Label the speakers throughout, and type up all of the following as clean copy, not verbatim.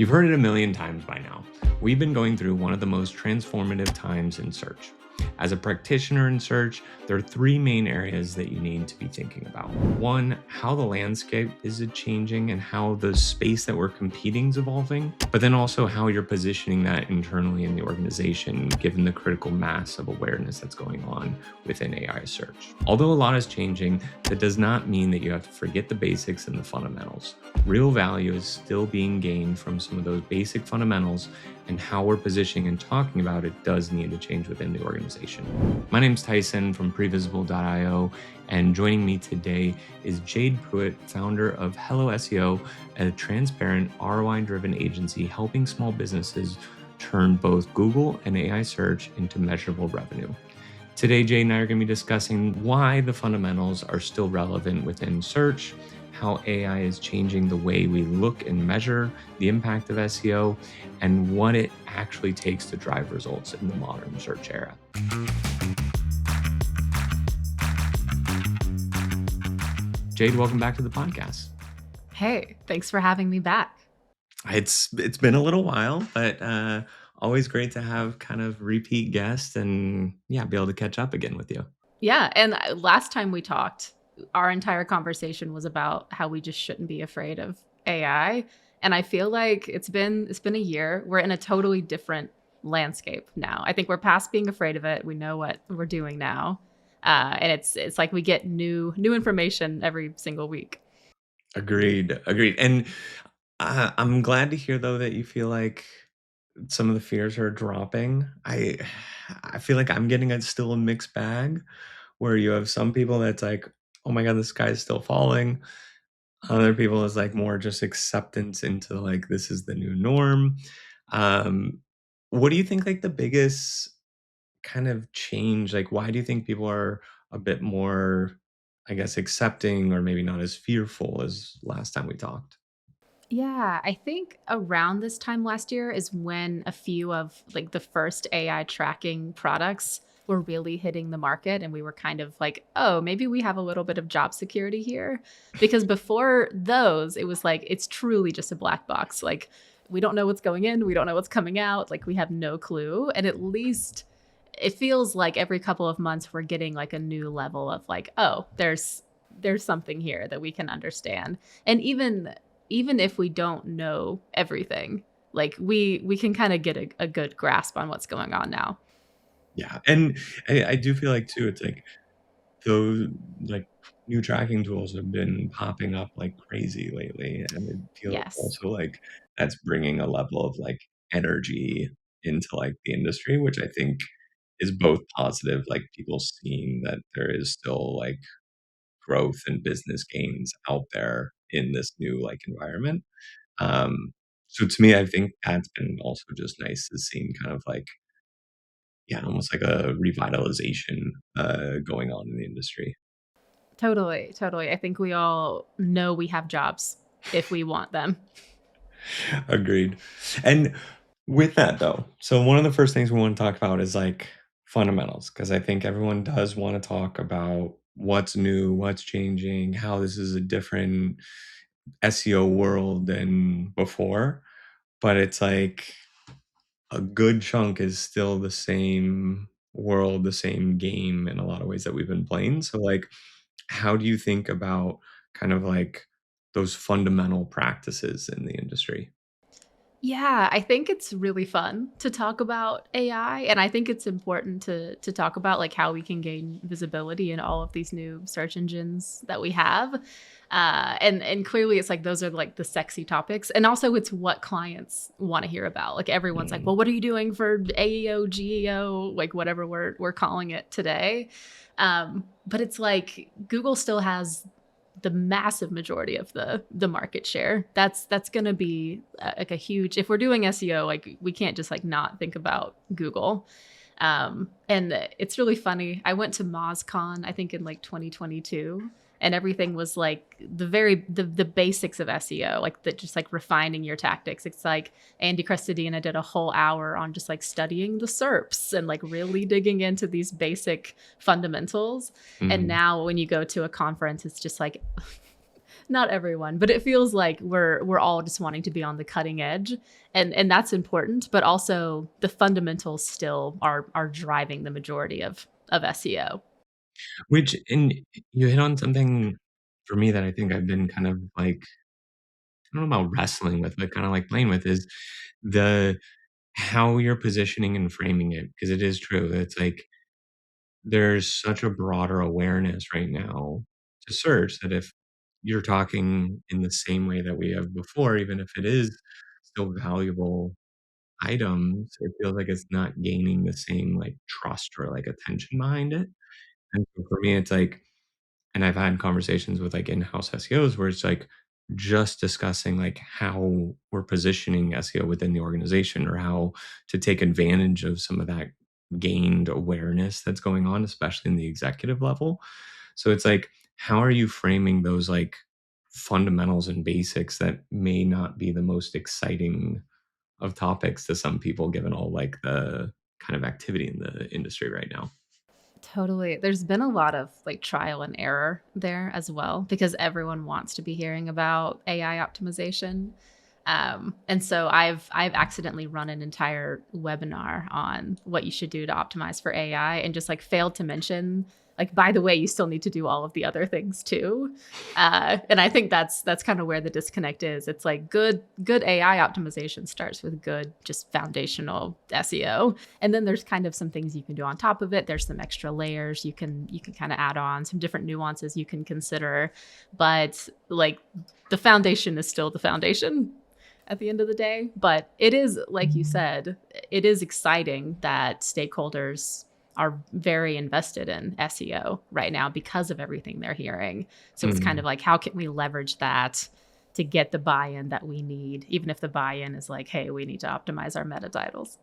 Speaker 1: You've heard it a million times by now. We've been going through one of the most transformative times in search. As a practitioner in search, there are three main areas that you need to be thinking about. One, how the landscape is changing and how the space that we're competing is evolving, but then also how you're positioning that internally in the organization, given the critical mass of awareness that's going on within AI search. Although a lot is changing, that does not mean that you have to forget the basics and the fundamentals. Real value is still being gained from some of those basic fundamentals, and how we're positioning and talking about it does need to change within the organization. My name's Tyson from previsible.io, and joining me today is Jade Pruett, founder of Hello SEO, a transparent ROI-driven agency helping small businesses turn both Google and AI search into measurable revenue. Today, Jade and I are going to be discussing why the fundamentals are still relevant within search, how AI is changing the way we look and measure the impact of SEO, and what it actually takes to drive results in the modern search era. Jade, welcome back to the podcast.
Speaker 2: Hey, thanks for having me back.
Speaker 1: It's been a little while, but always great to have kind of repeat guests and be able to catch up again with you.
Speaker 2: Yeah, and last time we talked, our entire conversation was about how we just shouldn't be afraid of AI, and I feel like it's been a year. We're in a totally different landscape now. I think we're past being afraid of it. We know what we're doing now, and it's like we get new information every single week.
Speaker 1: Agreed. And I'm glad to hear though that you feel like some of the fears are dropping. I feel like I'm getting still a mixed bag where you have some people that's like, oh my God, the sky is still falling. Other people is like more just acceptance into like, this is the new norm. What do you think like the biggest kind of change? Like, why do you think people are a bit more, I guess, accepting or maybe not as fearful as last time we talked?
Speaker 2: Yeah, I think around this time last year is when a few of like the first AI tracking products were really hitting the market, and we were kind of like, "Oh, maybe we have a little bit of job security here." Because before those, it was like it's truly just a black box. Like we don't know what's going in, we don't know what's coming out, like we have no clue. And at least it feels like every couple of months we're getting like a new level of like, "Oh, there's something here that we can understand." And even if we don't know everything, like we can kind of get a good grasp on what's going on now.
Speaker 1: Yeah. And I do feel like too, it's like those like new tracking tools have been popping up like crazy lately. And it feels
Speaker 2: Yes.
Speaker 1: also like that's bringing a level of like energy into like the industry, which I think is both positive, like people seeing that there is still like growth and business gains out there in this new like environment. So to me, I think that's been also just nice to see kind of like, yeah, almost like a revitalization going on in the industry.
Speaker 2: Totally, totally. I think we all know we have jobs if we want them.
Speaker 1: Agreed. And with that though, so one of the first things we want to talk about is like fundamentals, because I think everyone does want to talk about what's new, what's changing, how this is a different SEO world than before. But it's like a good chunk is still the same world, the same game in a lot of ways that we've been playing. So like, how do you think about kind of like those fundamental practices in the industry?
Speaker 2: Yeah, I think it's really fun to talk about AI, and I think it's important to talk about like how we can gain visibility in all of these new search engines that we have. And clearly it's like those are like the sexy topics, and also it's what clients want to hear about. Like everyone's like,
Speaker 1: Mm,
Speaker 2: "Well, what are you doing for AEO, GEO, like whatever we're calling it today?" But it's like Google still has the massive majority of the market share. That's going to be like a huge, if we're doing SEO, like we can't just like not think about Google. And it's really funny. I went to MozCon, I think in like 2022, and everything was like the basics of SEO, like the, just like refining your tactics. It's like Andy Crestodina did a whole hour on just like studying the SERPs and like really digging into these basic fundamentals. And
Speaker 1: mhm.
Speaker 2: now when you go to a conference, it's just like Not everyone, but it feels like we're all just wanting to be on the cutting edge, and that's important, but also the fundamentals still are driving the majority of SEO.
Speaker 1: Which and you hit on something for me that I think I've been kind of like, I don't know about wrestling with, but kinda like playing with is the how you're positioning and framing it, because it is true. It's like there's such a broader awareness right now to search that if you're talking in the same way that we have before, even if it is still valuable items, it feels like it's not gaining the same, like, trust or, like, attention behind it. And so for me, it's like, and I've had conversations with, like, in-house SEOs where it's, like, just discussing, like, how we're positioning SEO within the organization or how to take advantage of some of that gained awareness that's going on, especially in the executive level. So it's like, how are you framing those, like, fundamentals and basics that may not be the most exciting of topics to some people given all, like, the kind of activity in the industry right now?
Speaker 2: Totally. There's been a lot of like trial and error there as well because everyone wants to be hearing about AI optimization. And so I've accidentally run an entire webinar on what you should do to optimize for AI and just like failed to mention like by the way you still need to do all of the other things too. And I think that's kind of where the disconnect is. It's like good AI optimization starts with good just foundational SEO, and then there's kind of some things you can do on top of it. There's some extra layers you can kind of add on, some different nuances you can consider, but like the foundation is still the foundation at the end of the day. But it is, like you said, it is exciting that stakeholders are very invested in SEO right now because of everything they're hearing. So it's kind
Speaker 1: Mm.
Speaker 2: of like, how can we leverage that to get the buy-in that we need, even if the buy-in is like, hey, we need to optimize our meta titles.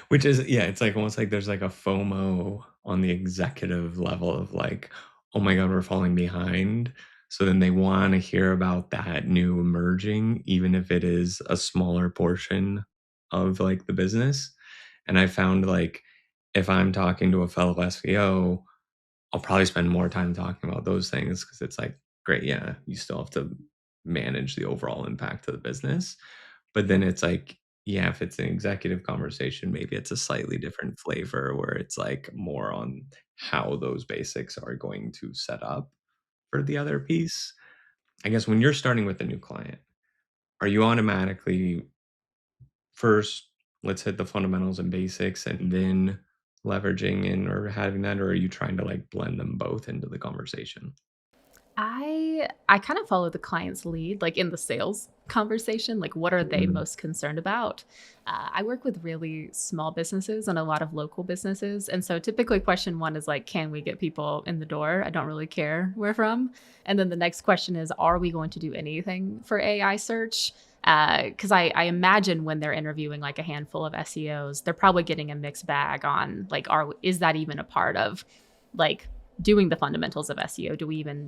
Speaker 1: Which is, yeah, it's like almost like there's like a FOMO on the executive level of like, "Oh my god, we're falling behind." So then they wanna hear about that new emerging, even if it is a smaller portion of, like, the business. And I found, like, if I'm talking to a fellow SEO, I'll probably spend more time talking about those things because it's like, great, yeah, you still have to manage the overall impact of the business. But then it's like, yeah, if it's an executive conversation, maybe it's a slightly different flavor where it's like more on how those basics are going to set up for the other piece. I guess when you're starting with a new client, are you automatically first, let's hit the fundamentals and basics and then leveraging in or having that, or are you trying to like blend them both into the conversation?
Speaker 2: I kind of follow the client's lead, like in the sales conversation, like what are they
Speaker 1: Mm,
Speaker 2: most concerned about? I work with really small businesses and a lot of local businesses, and so typically question one is like, can we get people in the door? I don't really care where from. And then the next question is, are we going to do anything for AI search? Because I imagine when they're interviewing like a handful of SEOs, they're probably getting a mixed bag on like, is that even a part of like doing the fundamentals of SEO?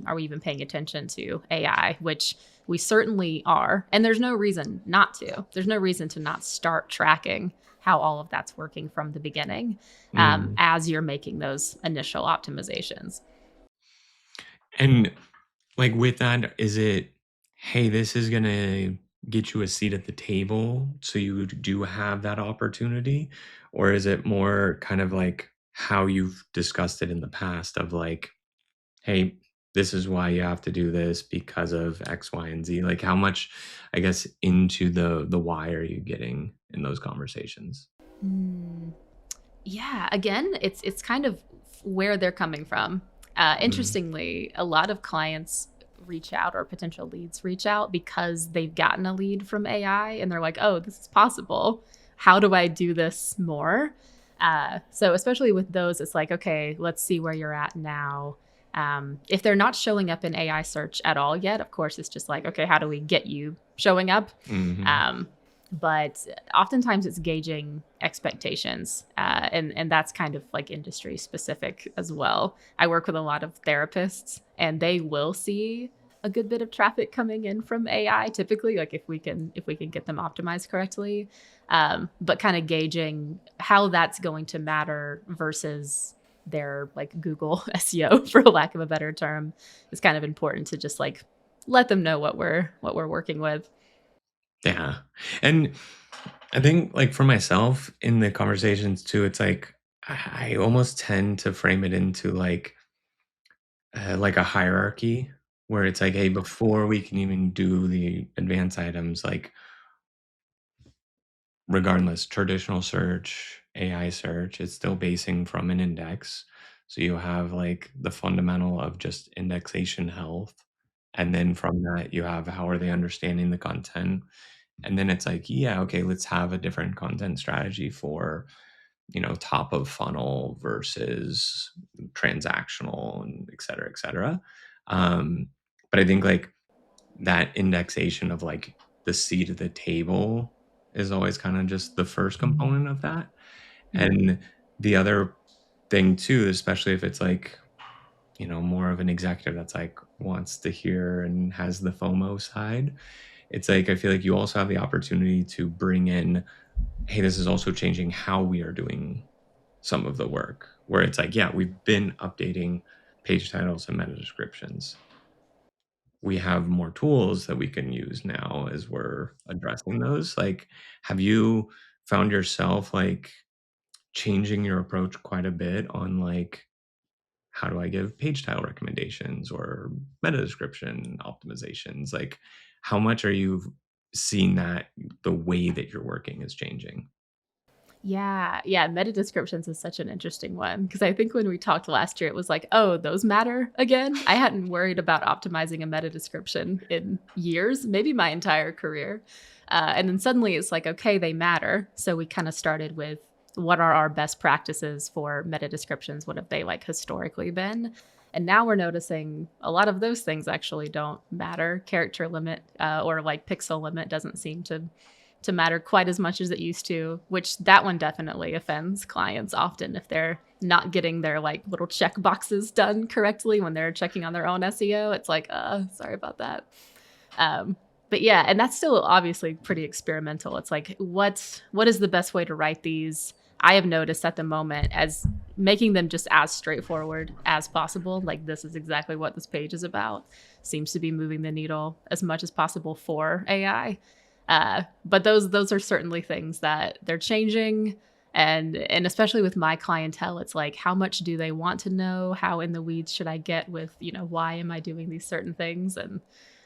Speaker 2: Are we even paying attention to AI, which we certainly are. And there's no reason not to. There's no reason to not start tracking how all of that's working from the beginning
Speaker 1: mm.
Speaker 2: as you're making those initial optimizations.
Speaker 1: And like with that, is it, hey, this is gonna get you a seat at the table so you do have that opportunity? Or is it more kind of like how you've discussed it in the past of like, hey, this is why you have to do this because of X, Y, and Z? Like how much, I guess, into the why are you getting in those conversations?
Speaker 2: Mm, yeah, again, it's kind of where they're coming from.
Speaker 1: Mm,
Speaker 2: Interestingly, a lot of clients reach out or potential leads reach out because they've gotten a lead from AI and they're like, oh, this is possible. How do I do this more? So, especially with those, it's like, okay, let's see where you're at now. If they're not showing up in AI search at all yet, of course, it's just like, okay, how do we get you showing up?
Speaker 1: mhm.
Speaker 2: Um, but oftentimes it's gauging expectations, and that's kind of like industry specific as well. I work with a lot of therapists, and they will see a good bit of traffic coming in from AI typically, like if we can get them optimized correctly, but kind of gauging how that's going to matter versus their like Google SEO, for lack of a better term, is kind of important to just like let them know what we're working with.
Speaker 1: Yeah. And I think like for myself in the conversations too, it's like I almost tend to frame it into like a hierarchy where it's like, hey, before we can even do the advanced items, like regardless, traditional search, AI search, it's still basing from an index. So you have like the fundamental of just indexation health. And then from that, you have how are they understanding the content? And then it's like, yeah, okay, let's have a different content strategy for, top of funnel versus transactional and et cetera, et cetera. Um, but I think like that indexation of like the seat of the table is always kind of just the first component of that.
Speaker 2: Mhm.
Speaker 1: And the other thing too, especially if it's like, more of an executive that's like wants to hear and has the FOMO side, it's like I feel like you also have the opportunity to bring in, hey, this is also changing how we are doing some of the work. Where it's like, yeah, we've been updating page titles and meta descriptions. We have more tools that we can use now as we're addressing those. Like, have you found yourself like changing your approach quite a bit on like how do I give page title recommendations or meta description optimizations? Like, how much are you seeing that the way that you're working is changing?
Speaker 2: Yeah, yeah, meta descriptions is such an interesting one because I think when we talked last year, it was like, "Oh, those matter again?" I hadn't worried about optimizing a meta description in years, maybe my entire career. And then suddenly it's like, "Okay, they matter." So we kinda started with what are our best practices for meta descriptions? What have they, like, historically been? And now we're noticing a lot of those things actually don't matter. Character limit, or, like, pixel limit doesn't seem to matter quite as much as it used to, which that one definitely offends clients often if they're not getting their like little check boxes done correctly when they're checking on their own SEO. It's like, sorry about that. Um, but yeah, and that's still obviously pretty experimental. It's like, what is the best way to write these? I have noticed at the moment as making them just as straightforward as possible. Like this is exactly what this page is about. Seems to be moving the needle as much as possible for AI. But those are certainly things that they're changing, and especially with my clientele, it's like how much do they want to know? How in the weeds should I get with why am I doing these certain things? And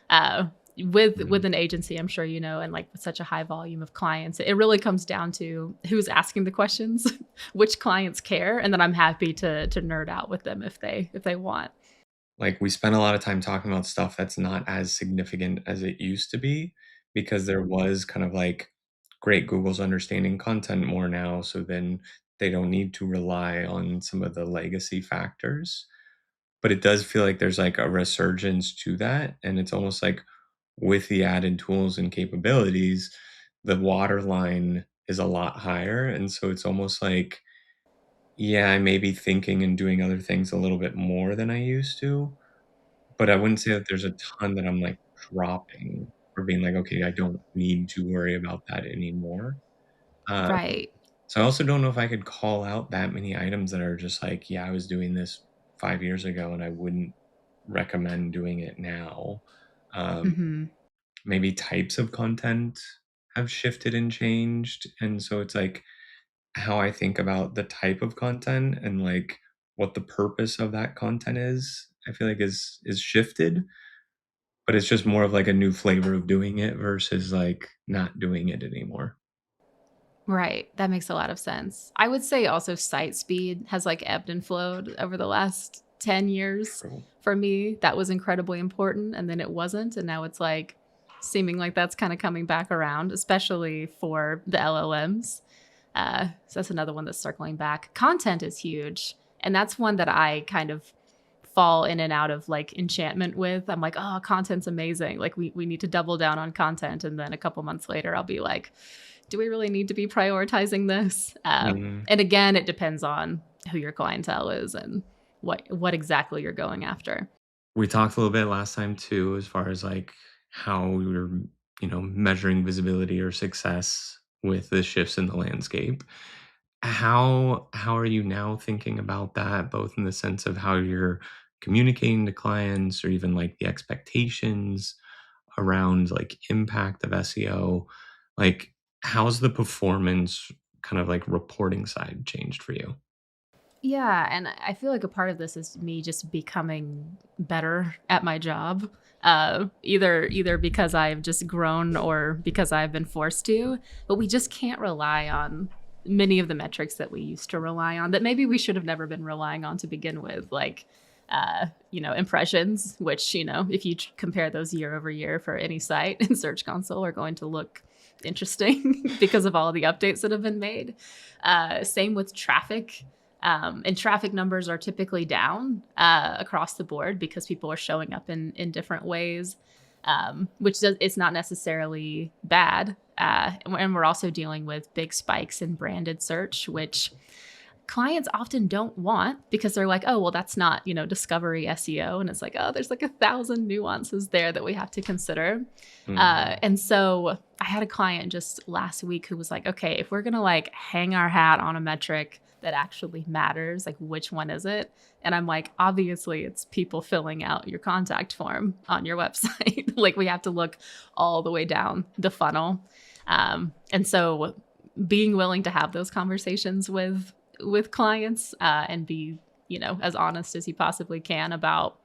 Speaker 2: uh, with
Speaker 1: Mhm.
Speaker 2: an agency, I'm sure and like with such a high volume of clients, it really comes down to who's asking the questions, which clients care, and then I'm happy to nerd out with them if they want.
Speaker 1: Like, we spend a lot of time talking about stuff that's not as significant as it used to be because there was kind of like, great, Google's understanding content more now, so then they don't need to rely on some of the legacy factors. But it does feel like there's like a resurgence to that, and it's almost like with the added tools and capabilities, the waterline is a lot higher, and so it's almost like, yeah, I may be thinking and doing other things a little bit more than I used to, but I wouldn't say that there's a ton that I'm, like, dropping or being like, "Okay, I don't need to worry about that anymore." Um,
Speaker 2: Right.
Speaker 1: so I also don't know if I could call out that many items that are just like, "Yeah, I was doing this 5 years ago, and I wouldn't recommend doing it now." Um,
Speaker 2: Hmm.
Speaker 1: maybe types of content have shifted and changed, and so it's like how I think about the type of content and, like, what the purpose of that content is, I feel like is shifted. But it's just more of, like, a new flavor of doing it versus, like, not doing it anymore.
Speaker 2: Right. That makes a lot of sense. I would say also site speed has like ebbed and flowed over the last 10 years.
Speaker 1: True.
Speaker 2: For me, that was incredibly important and then it wasn't. And now it's like seeming like that's kind of coming back around, especially for the LLMs. So that's another one that's circling back. Content is huge. And that's one that I kind of fall in and out of like enchantment with. I'm like, oh, content's amazing. Like we need to double down on content. And then a couple months later, I'll be like, do we really need to be prioritizing this?
Speaker 1: Mhm.
Speaker 2: And again, it depends on who your clientele is and what exactly you're going after.
Speaker 1: We talked a little bit last time too, as far as, like, how we were, measuring visibility or success with the shifts in the landscape. How are you now thinking about that, both in the sense of how you're communicating to clients, or even like the expectations around like impact of SEO? Like, how's the performance kind of like reporting side changed for you?
Speaker 2: Yeah, and I feel like a part of this is me just becoming better at my job. Either because I've just grown or because I've been forced to, but we just can't rely on many of the metrics that we used to rely on that maybe we should have never been relying on to begin with, like impressions, which, if you compare those year over year for any site in Search Console are going to look interesting because of all the updates that have been made. Same with traffic. And traffic numbers are typically down across the board because people are showing up in different ways, it's not necessarily bad. And we're also dealing with big spikes in branded search, which clients often don't want because they're like, oh, well, that's not, discovery SEO. And it's like, oh, there's like 1,000 nuances there that we have to consider.
Speaker 1: Mhm.
Speaker 2: And so I had a client just last week who was like, okay, if we're going to like hang our hat on a metric that actually matters, like which one is it? And I'm like, obviously it's people filling out your contact form on your website. Like we have to look all the way down the funnel. And so being willing to have those conversations with clients and be as honest as you possibly can about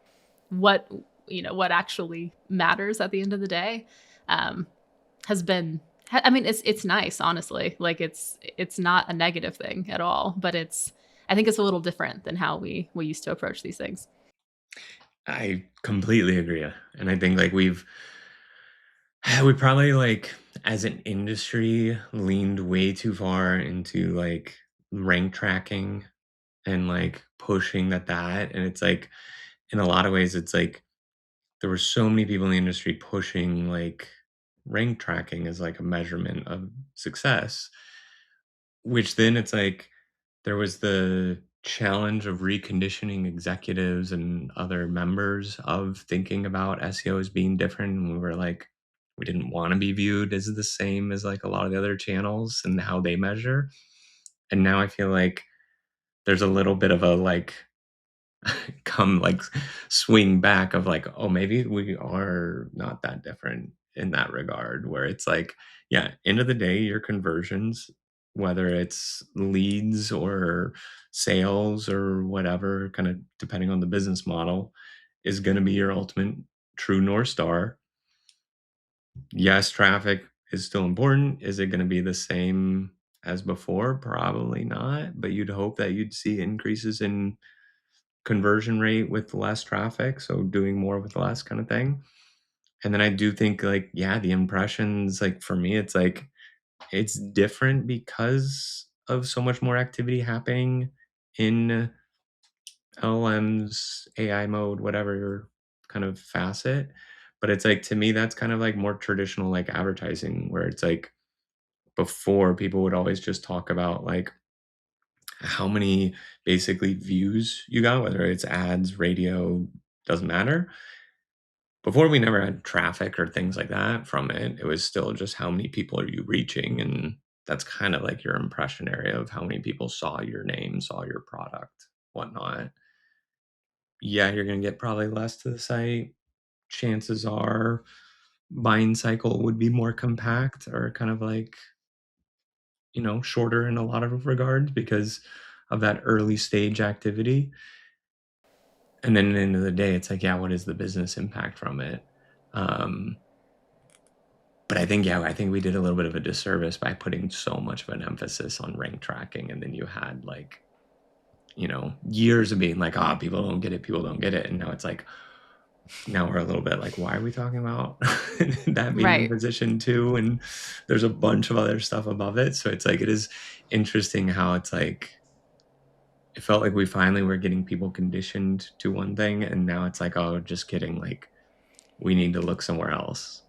Speaker 2: what what actually matters at the end of the day um, has been I mean it's nice, honestly. Like it's not a negative thing at all, but I think it's a little different than how we used to approach these things.
Speaker 1: I completely agree. And I think like we probably like as an industry leaned way too far into like rank tracking and like pushing that. And it's like in a lot of ways it's like there were so many people in the industry pushing like rank tracking as like a measurement of success, which then it's like there was the challenge of reconditioning executives and other members of thinking about SEO as being different. And we were like, we didn't want to be viewed as the same as like a lot of the other channels and how they measure. And now I feel like there's a little bit of a like come like swing back of like, oh, maybe we are not that different in that regard, where it's like, yeah, end of the day, your conversions, whether it's leads or sales or whatever, kind of depending on the business model, is going to be your ultimate true North Star. Yes, traffic is still important. Is it going to be the same as before? Probably not, but you'd hope that you'd see increases in conversion rate with less traffic, so doing more with less kind of thing. And then I do think like, yeah, the impressions, like for me, it's like it's different because of so much more activity happening in LLMs, AI mode, whatever kind of facet. But it's like to me, that's kind of like more traditional like advertising, where it's like before people would always just talk about like how many basically views you got, whether it's ads, radio, doesn't matter. Before we never had traffic or things like that from it. It was still just how many people are you reaching, and that's kind of like your impression area of how many people saw your name, saw your product, whatnot. Yeah, you're gonna get probably less to the site. Chances are buying cycle would be more compact or kind of like, shorter in a lot of regards because of that early stage activity. And then at the end of the day, it's like, yeah, what is the business impact from it? Um, but I think, yeah, I think we did a little bit of a disservice by putting so much of an emphasis on rank tracking. And then you had like, years of being like, ah, people don't get it, people don't get it. And now it's like, now we're a little bit like, why are we talking about that being in
Speaker 2: Right.
Speaker 1: position too? And there's a bunch of other stuff above it. So it's like, it is interesting how it's like, it felt like we finally were getting people conditioned to one thing. And now it's like, oh, just kidding. Like, we need to look somewhere else.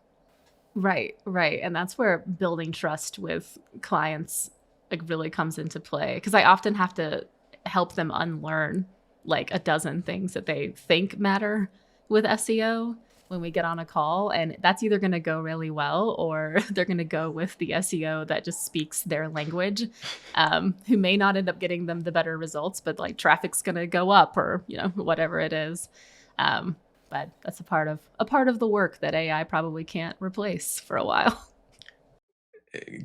Speaker 2: Right, right. And that's where building trust with clients like really comes into play because I often have to help them unlearn like a dozen things that they think matter with SEO. when we get on a call, and that's either going to go really well or they're going to go with the SEO that just speaks their language, who may not end up getting them the better results, but like traffic's going to go up or whatever it is. Um, but that's a part of the work that AI probably can't replace for a while.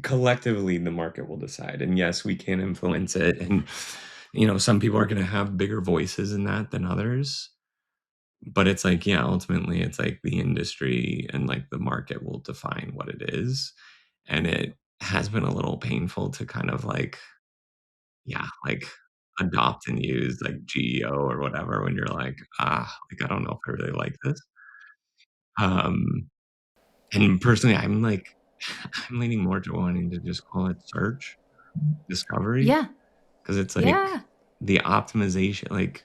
Speaker 1: Collectively, the market will decide. And yes, we can influence it. And, some people are going to have bigger voices in that than others. But it's like, yeah, ultimately, it's like the industry and like the market will define what it is. And it has been a little painful to kind of like, yeah, like adopt and use like GEO or whatever when you're like, like, I don't know if I really like this. Um, and personally, I'm like, I'm leaning more to wanting to just call it search discovery
Speaker 2: Yeah.
Speaker 1: because it's like
Speaker 2: Yeah.
Speaker 1: the optimization, like,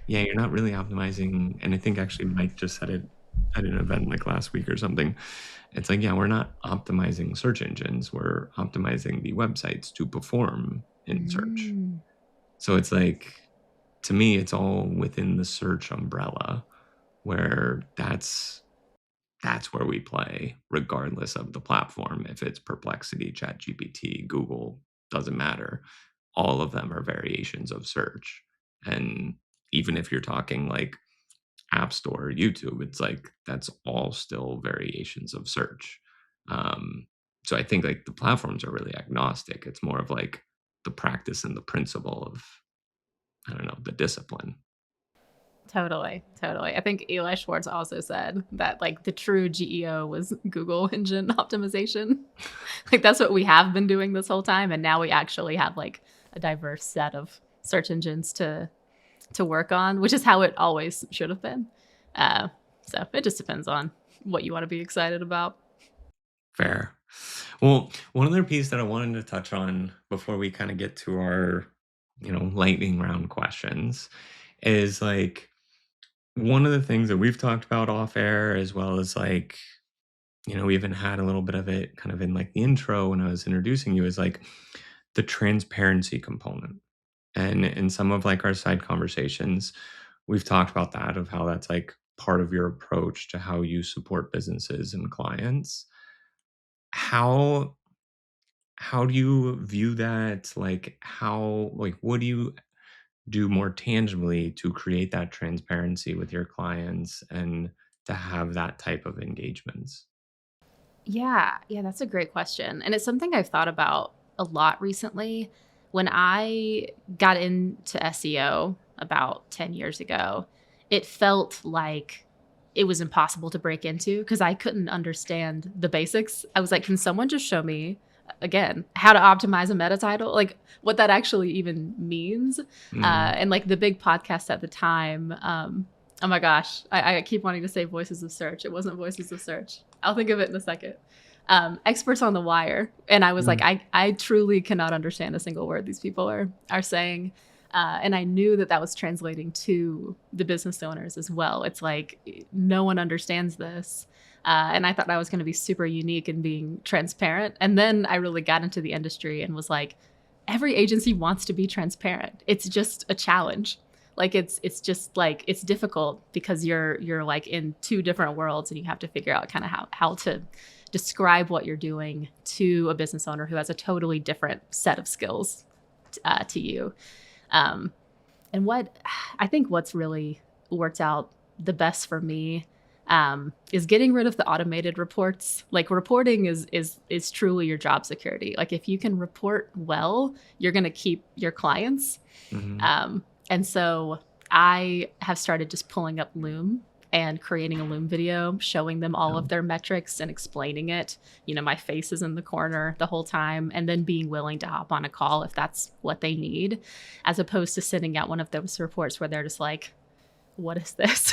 Speaker 1: yeah, you're not really optimizing. And I think actually Mike just said it at an event like last week or something. It's like, yeah, we're not optimizing search engines. We're optimizing the websites to perform in search.
Speaker 2: Mm.
Speaker 1: So it's like, to me, it's all within the search umbrella where that's where we play, regardless of the platform. If it's Perplexity, ChatGPT, Google, doesn't matter. All of them are variations of search. And even if you're talking like App Store, YouTube, it's like that's all still variations of search. Um, so I think like the platforms are really agnostic. It's more of like the practice and the principle of, I don't know, the discipline.
Speaker 2: Totally, totally. I think Eli Schwartz also said that like the true GEO was Google engine optimization. Like that's what we have been doing this whole time, and now we actually have like a diverse set of search engines to work on, which is how it always should have been. Uh, so it just depends on what you want to be excited about.
Speaker 1: Fair. Well, one other piece that I wanted to touch on before we kind of get to our, lightning round questions is like one of the things that we've talked about off air, as well as like, we even had a little bit of it kind of in like the intro when I was introducing you, is like the transparency component. And in some of like our side conversations, we've talked about that, of how that's like part of your approach to how you support businesses and clients. How how do you view that? Like what do you do more tangibly to create that transparency with your clients and to have that type of engagements?
Speaker 2: Yeah, yeah, that's a great question. And it's something I've thought about a lot recently. When I got into SEO about 10 years ago, it felt like it was impossible to break into because I couldn't understand the basics. I was like, can someone just show me again how to optimize a meta title? Like what that actually even means.
Speaker 1: Mhm.
Speaker 2: And like the big podcast at the time, oh my gosh, I keep wanting to say Voices of Search. It wasn't Voices of Search. I'll think of it in a second. Experts on the Wire, and I was like,
Speaker 1: Mm.
Speaker 2: I truly cannot understand a single word these people are saying, and I knew that that was translating to the business owners as well. It's like no one understands this, and I thought I was going to be super unique in being transparent. And then I really got into the industry and was like, every agency wants to be transparent. It's just a challenge. Like it's just like it's difficult because you're like in two different worlds and you have to figure out kind of how to describe what you're doing to a business owner who has a totally different set of skills to you. Um, and what I think what's really worked out the best for me is getting rid of the automated reports. Like reporting is truly your job security. Like if you can report well, you're going to keep your clients.
Speaker 1: Mhm.
Speaker 2: And so I have started just pulling up Loom and creating a Loom video, showing them all of
Speaker 1: Um,
Speaker 2: their metrics and explaining it. My face is in the corner the whole time, and then being willing to hop on a call if that's what they need, as opposed to sending out one of those reports where they're just like, what is this?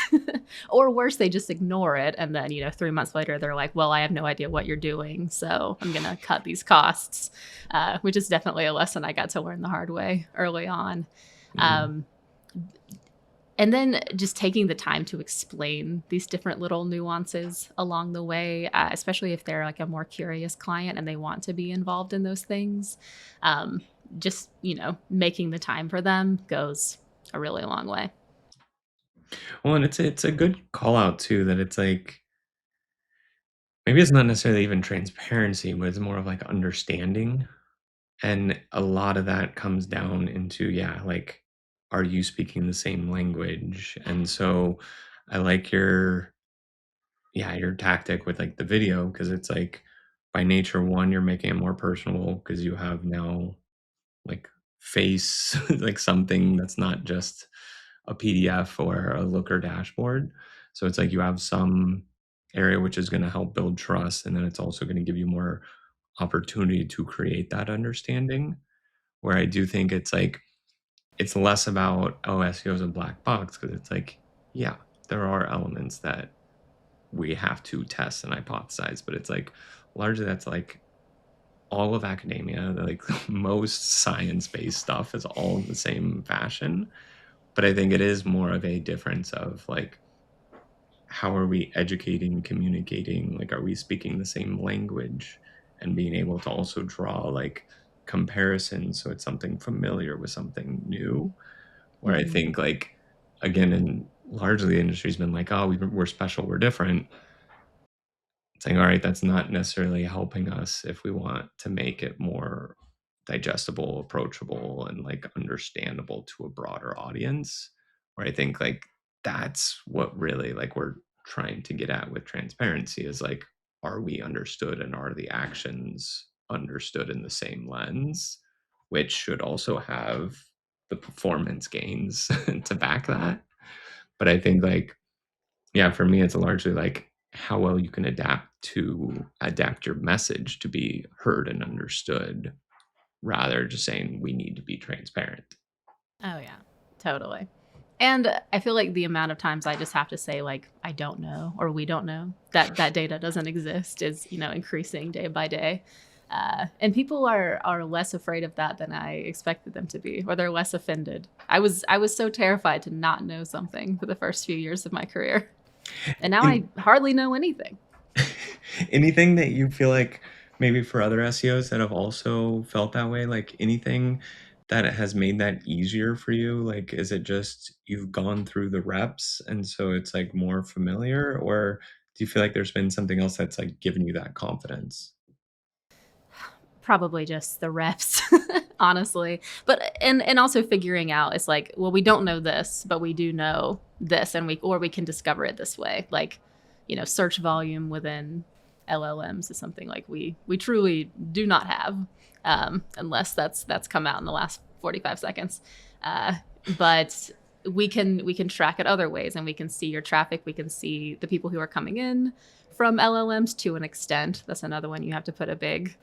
Speaker 2: Or worse, they just ignore it. And then, 3 months later, they're like, well, I have no idea what you're doing. So I'm going to cut these costs, which is definitely a lesson I got to learn the hard way early on.
Speaker 1: mhm.
Speaker 2: Um, and then just taking the time to explain these different little nuances along the way, especially if they're like a more curious client and they want to be involved in those things. Um, just, making the time for them goes a really long way.
Speaker 1: Well, and it's a good call out too, that it's like maybe it's not necessarily even transparency, but it's more of like understanding. And a lot of that comes down into, yeah, like, are you speaking the same language? And so I like yeah, your tactic with like the video because it's like by nature, one, you're making it more personable because you have now like face, like something that's not just a PDF or a Looker dashboard. So it's like you have some area which is going to help build trust. And then it's also going to give you more opportunity to create that understanding. Where I do think it's like, it's less about, oh, SEO is a black box because it's like, yeah, there are elements that we have to test and hypothesize, but it's like largely that's like all of academia, like most science-based stuff is all in the same fashion. But I think it is more of a difference of like, how are we educating, communicating? Like, are we speaking the same language and being able to also draw like comparisons so it's something familiar with something new? Where I
Speaker 2: Mhm.
Speaker 1: think like, again, and largely the industry's been like, oh, we're special, we're different, saying, all right, that's not necessarily helping us if we want to make it more digestible, approachable, and like understandable to a broader audience. Where I think like that's what really like we're trying to get at with transparency is like, are we understood and are the actions understood in the same lens, which should also have the performance gains to back that. But I think like, yeah, for me, it's largely like how well you can adapt your message to be heard and understood, rather just saying we need to be transparent.
Speaker 2: Oh yeah, totally. And I feel like the amount of times I just have to say like I don't know or we don't know that that data doesn't exist is increasing day by day, and people are less afraid of that than I expected them to be, or they're less offended. I was so terrified to not know something for the first few years of my career, and now I
Speaker 1: In
Speaker 2: hardly know anything.
Speaker 1: anything that you feel like maybe for other SEOs that have also felt that way, like anything that has made that easier for you? Like, is it just you've gone through the reps and so it's like more familiar, or do you feel like there's been something else that's like given you that confidence?
Speaker 2: Probably just the reps, honestly. But and also figuring out it's like, well, we don't know this, but we do know this, and we can discover it this way. Like, search volume within LLMs is something like we truly do not have, unless that's come out in the last 45 seconds. Uh, but we can track it other ways, and we can see your traffic. We can see the people who are coming in from LLMs to an extent. That's another one you have to put a big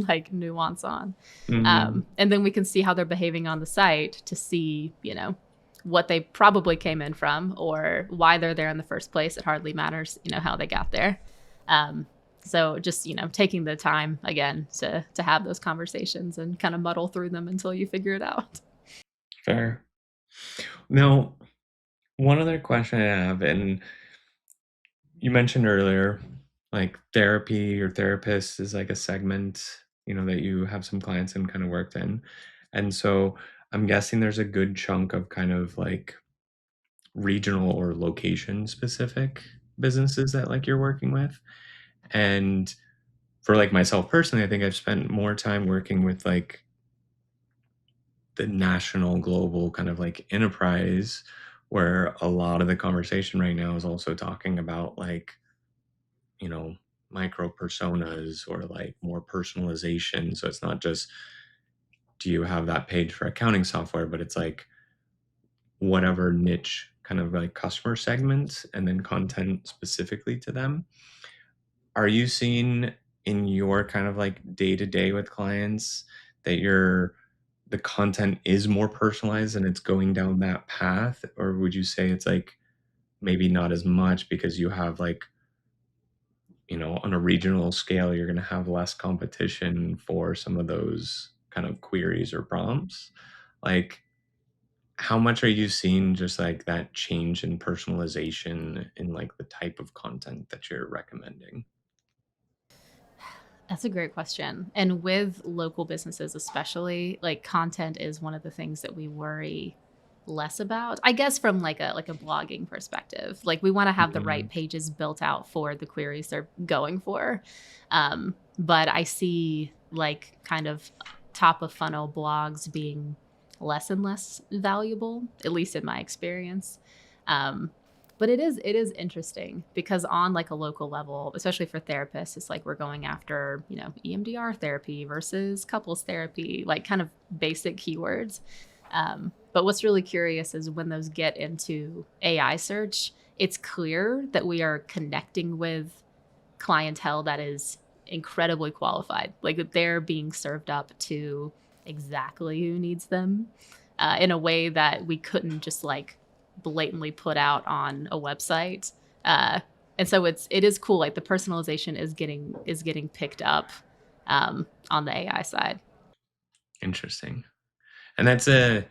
Speaker 2: like nuance on.
Speaker 1: Mhm.
Speaker 2: And then we can see how they're behaving on the site to see, what they probably came in from or why they're there in the first place. It hardly matters, how they got there. Um, so just, taking the time again to have those conversations and kind of muddle through them until you figure it out.
Speaker 1: Fair. Now, one other question I have, and you mentioned earlier, like therapy or therapist is like a segment, that you have some clients and kind of worked in. And so I'm guessing there's a good chunk of kind of like regional or location specific businesses that like you're working with. And for like myself personally, I think I've spent more time working with like the national global kind of like enterprise, where a lot of the conversation right now is also talking about like, you know, micro personas or like more personalization. So it's not just, do you have that page for accounting software, but it's like whatever niche kind of like customer segments and then content specifically to them. Are you seeing in your kind of like day to day with clients that the content is more personalized and it's going down that path? Or would you say it's like maybe not as much because you have like, on a regional scale, you're going to have less competition for some of those kind of queries or prompts? Like, how much are you seeing just like that change in personalization in like the type of content that you're recommending?
Speaker 2: That's a great question. And with local businesses, especially, like content is one of the things that we worry less about, I guess, from like a blogging perspective. Like we want to have the right
Speaker 1: Mhm.
Speaker 2: pages built out for the queries they're going for. But I see like kind of top of funnel blogs being less and less valuable, at least in my experience. Um, but it is interesting because on like a local level, especially for therapists, it's like we're going after, EMDR therapy versus couples therapy, like kind of basic keywords. But what's really curious is when those get into AI search, it's clear that we are connecting with clientele that is incredibly qualified. Like that they're being served up to exactly who needs them, in a way that we couldn't just like blatantly put out on a website. Uh, and so it is cool. Like the personalization is getting picked up, on the AI side.
Speaker 1: Interesting. And that's I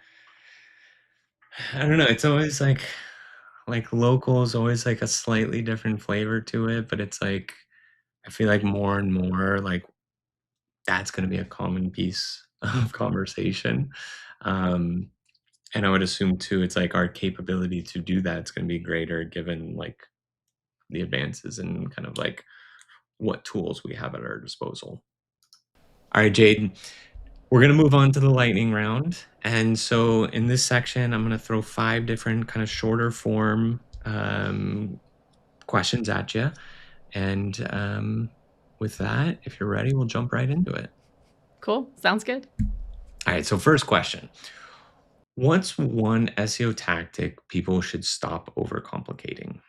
Speaker 1: don't know, it's always like local is always like a slightly different flavor to it, but it's like I feel like more and more like that's gonna be a common piece of conversation. Um, and I would assume too, it's like our capability to do that is gonna be greater given like the advances in kind of like what tools we have at our disposal. All right, Jade, we're going to move on to the lightning round. And so in this section, I'm going to throw 5 different kind of shorter form questions at you. And with that, if you're ready, we'll jump right into it.
Speaker 2: Cool. Sounds good.
Speaker 1: All right. So, first question. What's one SEO tactic people should stop overcomplicating?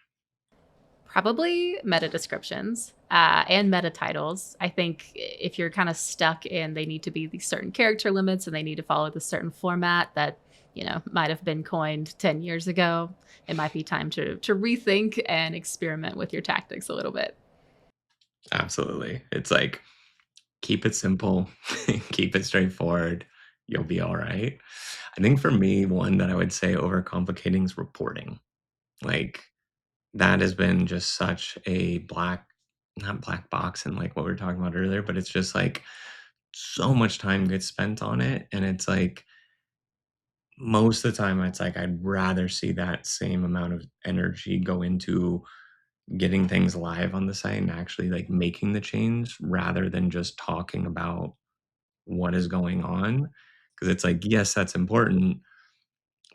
Speaker 2: Probably meta descriptions, and meta titles. I think if you're kind of stuck in they need to be these certain character limits and they need to follow this certain format that might have been coined 10 years ago, it might be time to rethink and experiment with your tactics a little bit.
Speaker 1: Absolutely. It's like keep it simple, keep it straightforward. You'll be all right. I think for me, one that I would say overcomplicating is reporting. Like that has been just such a not black box and like what we were talking about earlier, but it's just like so much time gets spent on it. And it's like most of the time, it's like I'd rather see that same amount of energy go into getting things live on the site and actually like making the change rather than just talking about what is going on. Cause it's like, yes, that's important,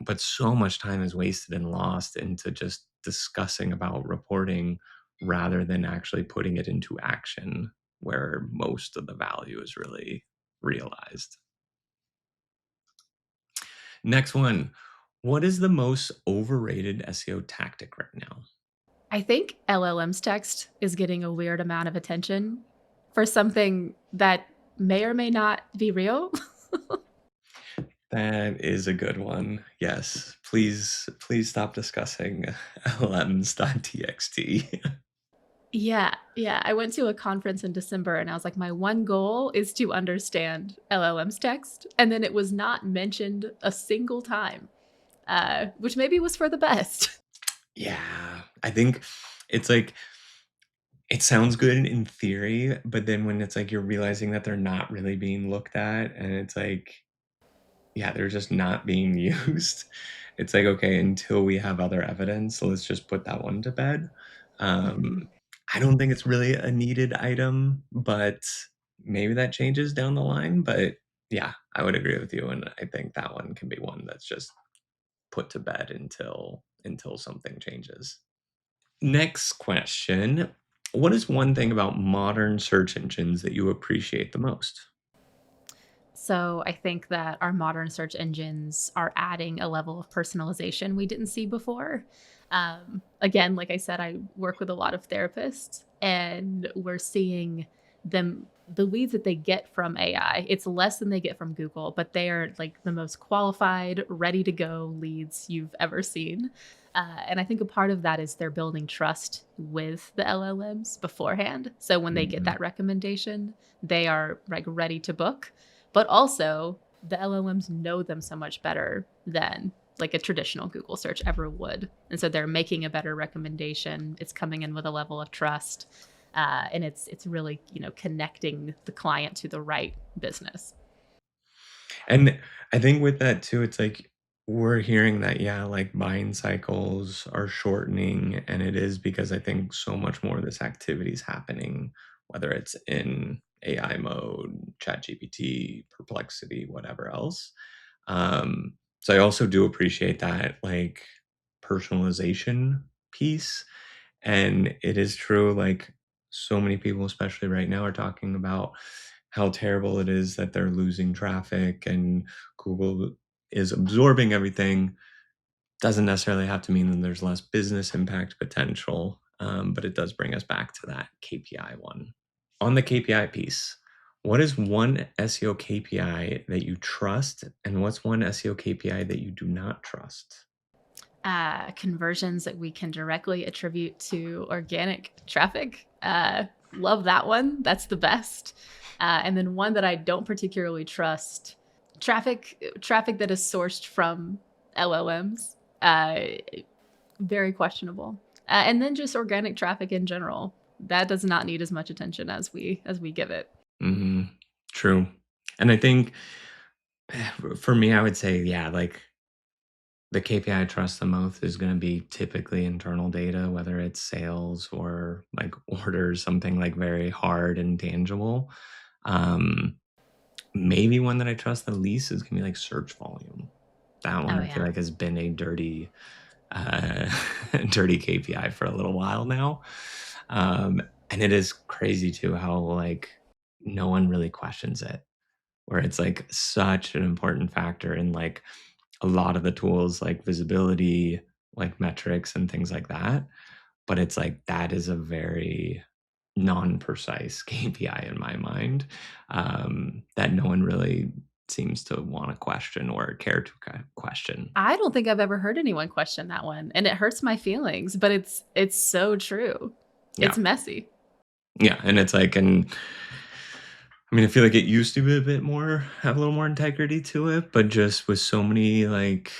Speaker 1: but so much time is wasted and lost into just discussing about reporting rather than actually putting it into action where most of the value is really realized. Next one. What is the most overrated SEO tactic right now?
Speaker 2: I think LLM's text is getting a weird amount of attention for something that may or may not be real.
Speaker 1: That is a good one. Yes. Please stop discussing LMs.txt.
Speaker 2: Yeah, yeah. I went to a conference in December and I was like, my one goal is to understand LLM's text. And then it was not mentioned a single time, which maybe was for the best.
Speaker 1: Yeah. I think it's like it sounds good in theory, but then when it's like you're realizing that they're not really being looked at and it's like, yeah, they're just not being used. It's like, okay, until we have other evidence, let's just put that one to bed. Um,
Speaker 2: Mhm.
Speaker 1: I don't think it's really a needed item, but maybe that changes down the line. But yeah, I would agree with you. And I think that one can be one that's just put to bed until something changes. Next question. What is one thing about modern search engines that you appreciate the most?
Speaker 2: So I think that our modern search engines are adding a level of personalization we didn't see before. Again, like I said, I work with a lot of therapists, and we're seeing them the leads that they get from AI. It's less than they get from Google, but they are like the most qualified, ready to go leads you've ever seen. And I think a part of that is they're building trust with the LLMs beforehand. So when they get
Speaker 1: Mhm.
Speaker 2: that recommendation, they are like ready to book, but also the LLMs know them so much better than like a traditional Google search ever would. And so they're making a better recommendation. It's coming in with a level of trust. And it's really, connecting the client to the right business.
Speaker 1: And I think with that too, it's like we're hearing that, yeah, like buying cycles are shortening, and it is because I think so much more of this activity is happening, whether it's in AI mode, ChatGPT, Perplexity, whatever else. So I also do appreciate that like personalization piece. And it is true, like so many people, especially right now, are talking about how terrible it is that they're losing traffic and Google is absorbing everything. Doesn't necessarily have to mean that there's less business impact potential, but it does bring us back to that KPI one. On the KPI piece, what is one SEO KPI that you trust, and what's one SEO KPI that you do not trust?
Speaker 2: Conversions that we can directly attribute to organic traffic. Love that one. That's the best. And then one that I don't particularly trust, traffic that is sourced from LLMs. Very questionable. And then just organic traffic in general. That does not need as much attention as we give it.
Speaker 1: Hmm. True. And I think for me, I would say, yeah, like the KPI I trust the most is going to be typically internal data, whether it's sales or like orders, something like very hard and tangible. Um, Maybe one that I trust the least is going to be like search volume. That one
Speaker 2: Oh
Speaker 1: I feel
Speaker 2: yeah.
Speaker 1: like has been a dirty, uh, dirty KPI for a little while now. And it is crazy too how like no one really questions it, where it's like such an important factor in like a lot of the tools like visibility, like metrics and things like that. But it's like that is a very non-precise KPI in my mind, that no one really seems to want to question or care to question.
Speaker 2: I don't think I've ever heard anyone question that one, and it hurts my feelings, but it's so true.
Speaker 1: Yeah.
Speaker 2: It's messy.
Speaker 1: Yeah. And it's like, and I mean, I feel like it used to be a bit more, have a little more integrity to it, but just with so many like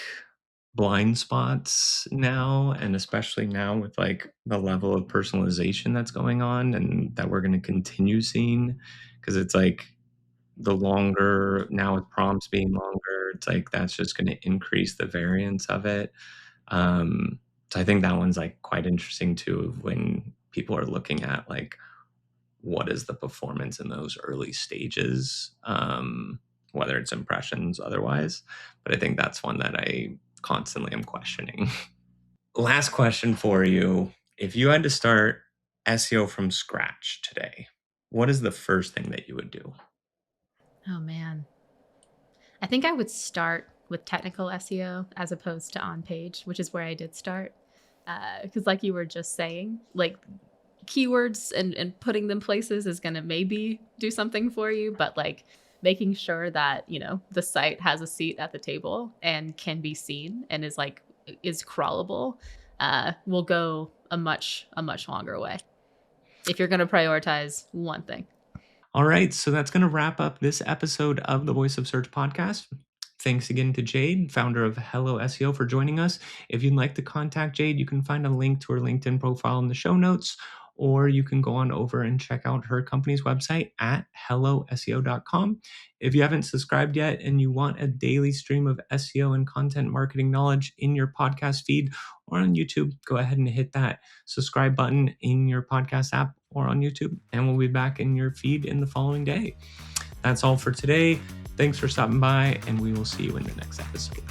Speaker 1: blind spots now, and especially now with like the level of personalization that's going on and that we're going to continue seeing, because it's like the longer now with prompts being longer, it's like that's just going to increase the variance of it. So I think that one's like quite interesting too when people are looking at like what is the performance in those early stages, whether it's impressions otherwise. But I think that's one that I constantly am questioning. Last question for you. If you had to start SEO from scratch today, what is the first thing that you would do?
Speaker 2: Oh man. I think I would start with technical SEO as opposed to on page, which is where I did start. Because, like you were just saying, like keywords and putting them places is going to maybe do something for you, but like making sure that, the site has a seat at the table and can be seen and is crawlable, will go a much longer way if you're going to prioritize one thing.
Speaker 1: All right, so that's going to wrap up this episode of the Voice of Search podcast. Thanks again to Jade, founder of Hello SEO, for joining us. If you'd like to contact Jade, you can find a link to her LinkedIn profile in the show notes, or you can go on over and check out her company's website at helloseo.com. If you haven't subscribed yet and you want a daily stream of SEO and content marketing knowledge in your podcast feed or on YouTube, go ahead and hit that subscribe button in your podcast app or on YouTube, and we'll be back in your feed in the following day. That's all for today. Thanks for stopping by, and we will see you in the next episode.